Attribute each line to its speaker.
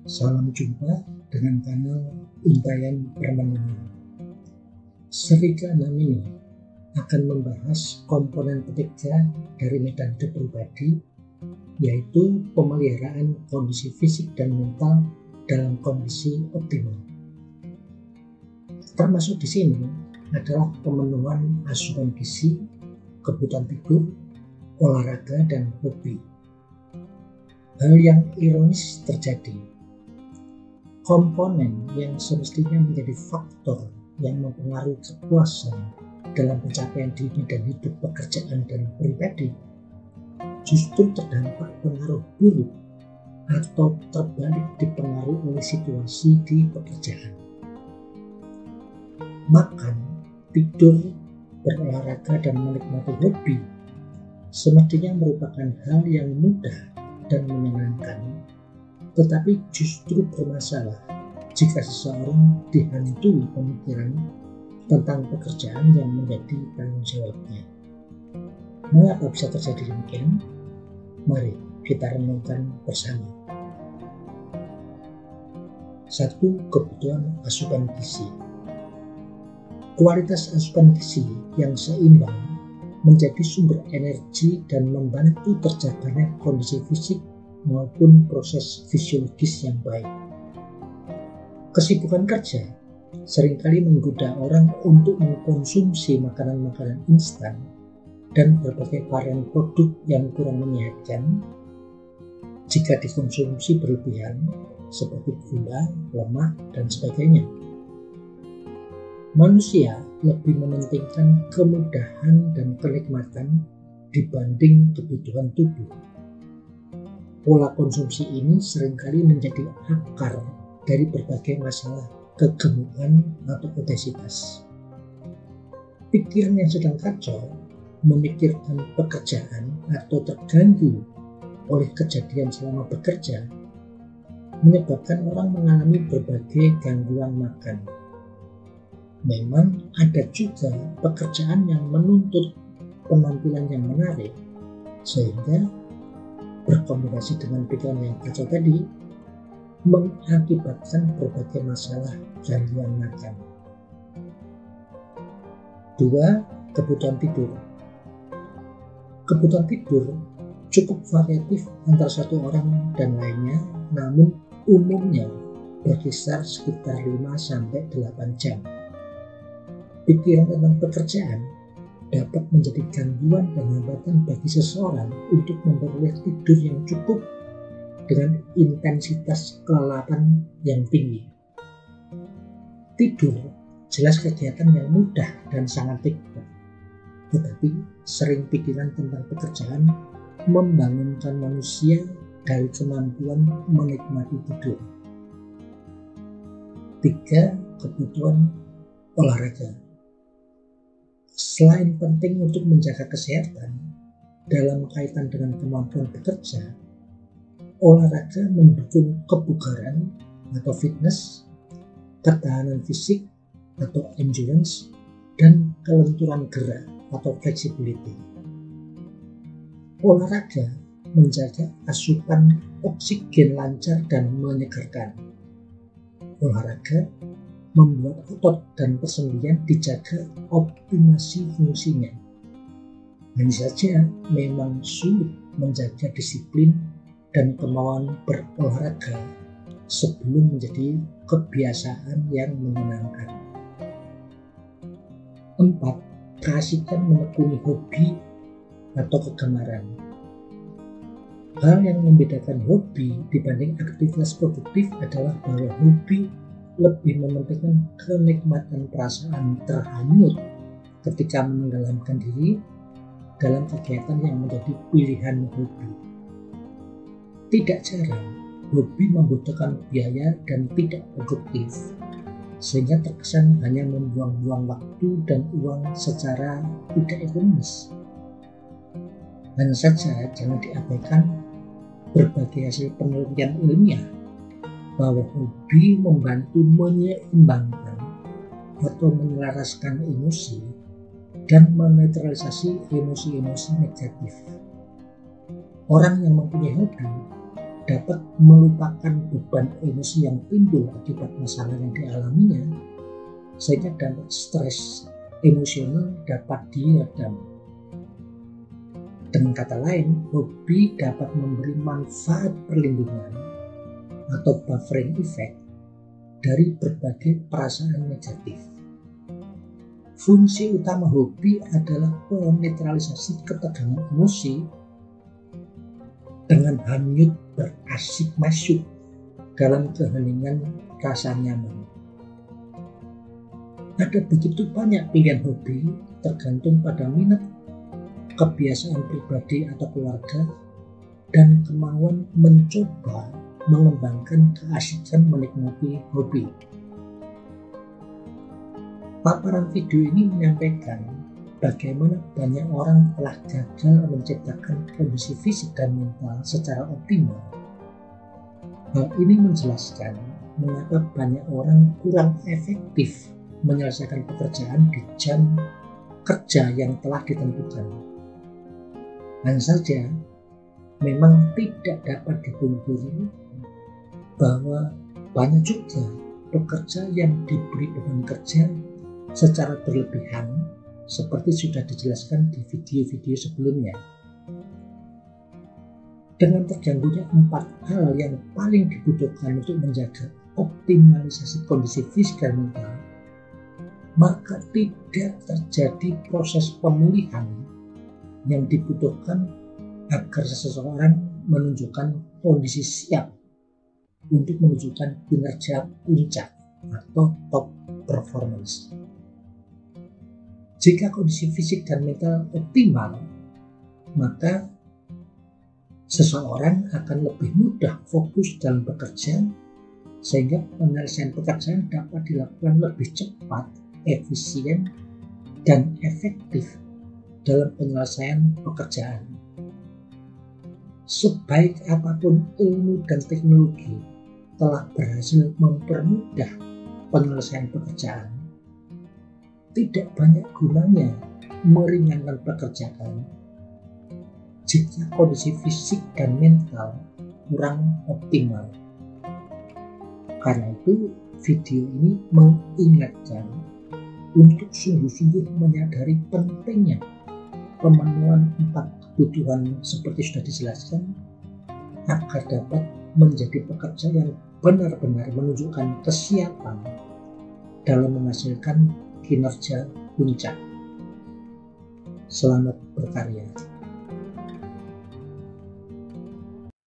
Speaker 1: Salam jumpa dengan kanal Untayan Permainan. Seri ke-6 ini akan membahas komponen ketiga dari medan hidup pribadi, yaitu pemeliharaan kondisi fisik dan mental dalam kondisi optimal. Termasuk di sini adalah pemenuhan asupan gizi, kebutuhan tidur, olahraga, dan hobi. Hal yang ironis terjadi. Komponen yang semestinya menjadi faktor yang mempengaruhi kepuasan dalam pencapaian diri dan hidup pekerjaan dan pribadi justru terdampak pengaruh buruk atau terbalik dipengaruhi oleh situasi di pekerjaan. Makan, tidur, berolahraga, dan menikmati hobi semestinya merupakan hal yang mudah dan menyenangkan, tetapi justru bermasalah jika seseorang dihantui pemikiran tentang pekerjaan yang menjadi tanggung jawabnya. Mengapa bisa terjadi demikian? Mari kita renungkan bersama. 1. Kebutuhan asupan gizi. Kualitas asupan gizi yang seimbang menjadi sumber energi dan membantu terjaganya kondisi fisik maupun proses fisiologis yang baik. Kesibukan kerja seringkali menggoda orang untuk mengkonsumsi makanan-makanan instan dan berbagai varian produk yang kurang menyehatkan jika dikonsumsi berlebihan seperti gula, lemak, dan sebagainya. Manusia lebih mementingkan kemudahan dan kenikmatan dibanding kebutuhan tubuh. Pola konsumsi ini seringkali menjadi akar dari berbagai masalah kegemukan atau obesitas. Pikiran yang sedang kacau, memikirkan pekerjaan atau terganggu oleh kejadian selama bekerja, menyebabkan orang mengalami berbagai gangguan makan. Memang ada juga pekerjaan yang menuntut penampilan yang menarik, sehingga berkombinasi dengan pikiran yang kacau tadi mengakibatkan berbagai masalah gangguan makan. 2. Kebutuhan tidur. Kebutuhan tidur cukup variatif antara satu orang dan lainnya, namun umumnya berkisar sekitar 5-8 jam. Pikiran tentang pekerjaan dapat menjadi gangguan dan hambatan bagi seseorang untuk memperoleh tidur yang cukup dengan intensitas kelelapan yang tinggi. Tidur jelas kegiatan yang mudah dan sangat nikmat, tetapi sering pikiran tentang pekerjaan membangunkan manusia dari kemampuan menikmati tidur. 3. Kebutuhan olahraga. Selain penting untuk menjaga kesehatan dalam kaitan dengan kemampuan bekerja, olahraga mendukung kebugaran atau fitness, ketahanan fisik atau endurance, dan kelenturan gerak atau flexibility. Olahraga menjaga asupan oksigen lancar dan menyegarkan. Olahraga membuat otot dan persendian dijaga optimasi fungsinya. Hanya saja memang sulit menjaga disiplin dan kemauan berolahraga sebelum menjadi kebiasaan yang menyenangkan. 4. Keasikan menekuni hobi atau kegemaran. Hal yang membedakan hobi dibanding aktivitas produktif adalah bahwa hobi lebih mementingkan kenikmatan perasaan terhanyut ketika menenggelamkan diri dalam kegiatan yang menjadi pilihan hobi. Tidak jarang, hobi membutuhkan biaya dan tidak produktif, sehingga terkesan hanya membuang-buang waktu dan uang secara tidak ekonomis. Hanya saja jangan diabaikan berbagai hasil penelitian ilmiah bahwa hobi membantu menyeimbangkan atau menyelaraskan emosi dan menetralisasi emosi-emosi negatif. Orang yang mempunyai hobi dapat melupakan beban emosi yang timbul akibat masalah yang dialaminya, sehingga dampak stres emosional dapat diredam. Dengan kata lain, hobi dapat memberi manfaat perlindungan atau buffering effect dari berbagai perasaan negatif. Fungsi utama hobi adalah penetralisasi ketegangan emosi dengan hanyut berasik masuk dalam keheningan rasa nyaman. Ada begitu banyak pilihan hobi tergantung pada minat, kebiasaan pribadi atau keluarga, dan kemauan mencoba mengembangkan keasikan menikmati hobi. Paparan video ini menyampaikan bagaimana banyak orang telah gagal menciptakan kondisi fisik dan mental secara optimal. Hal ini menjelaskan mengapa banyak orang kurang efektif menyelesaikan pekerjaan di jam kerja yang telah ditentukan. Hanya saja, memang tidak dapat dipungkiri bahwa banyak juga pekerja yang diberi beban kerja secara berlebihan, seperti sudah dijelaskan di video-video sebelumnya. Dengan terganggunya 4 hal yang paling dibutuhkan untuk menjaga optimalisasi kondisi fisik dan mental, maka tidak terjadi proses pemulihan yang dibutuhkan agar seseorang menunjukkan kondisi siap untuk menunjukkan kinerja puncak atau top performance. Jika kondisi fisik dan mental optimal, maka seseorang akan lebih mudah fokus dalam bekerja, sehingga penyelesaian pekerjaan dapat dilakukan lebih cepat, efisien, dan efektif dalam penyelesaian pekerjaan. Sebaik apapun ilmu dan teknologi telah berhasil mempermudah penyelesaian pekerjaan, tidak banyak gunanya meringankan pekerjaan jika kondisi fisik dan mental kurang optimal. Karena itu, video ini mengingatkan untuk sungguh-sungguh menyadari pentingnya pemenuhan 4 kebutuhan seperti sudah dijelaskan, agar dapat menjadi pekerja yang benar-benar menunjukkan kesiapan dalam menghasilkan kinerja puncak. Selamat berkarya.